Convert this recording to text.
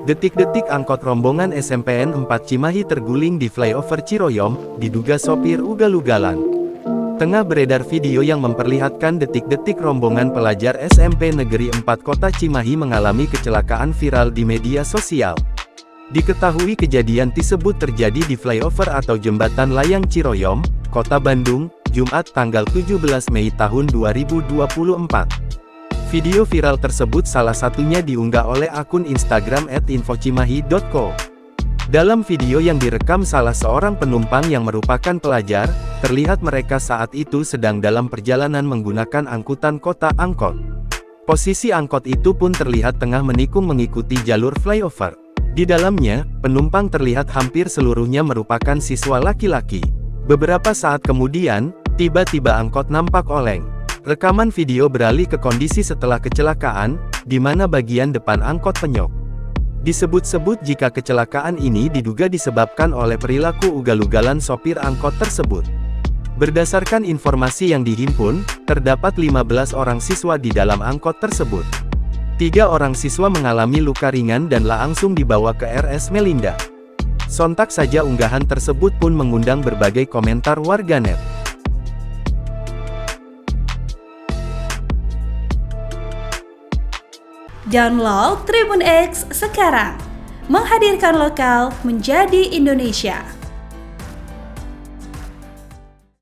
Detik-detik angkot rombongan SMPN 4 Cimahi terguling di flyover Ciroyom, diduga sopir ugal-ugalan. Tengah beredar video yang memperlihatkan detik-detik rombongan pelajar SMP Negeri 4 Kota Cimahi mengalami kecelakaan viral di media sosial. Diketahui kejadian tersebut terjadi di flyover atau jembatan layang Ciroyom, Kota Bandung, Jumat tanggal 17 Mei tahun 2024. Video viral tersebut salah satunya diunggah oleh akun Instagram @infocimahi.co. Dalam video yang direkam salah seorang penumpang yang merupakan pelajar, terlihat mereka saat itu sedang dalam perjalanan menggunakan angkutan kota angkot. Posisi angkot itu pun terlihat tengah menikung mengikuti jalur flyover. Di dalamnya, penumpang terlihat hampir seluruhnya merupakan siswa laki-laki. Beberapa saat kemudian, tiba-tiba angkot nampak oleng. Rekaman video beralih ke kondisi setelah kecelakaan, di mana bagian depan angkot penyok. Disebut-sebut jika kecelakaan ini diduga disebabkan oleh perilaku ugal-ugalan sopir angkot tersebut. Berdasarkan informasi yang dihimpun, terdapat 15 orang siswa di dalam angkot tersebut. 3 orang siswa mengalami luka ringan dan langsung dibawa ke RS Melinda. Sontak saja unggahan tersebut pun mengundang berbagai komentar warganet. Download Tribun X sekarang, menghadirkan lokal menjadi Indonesia.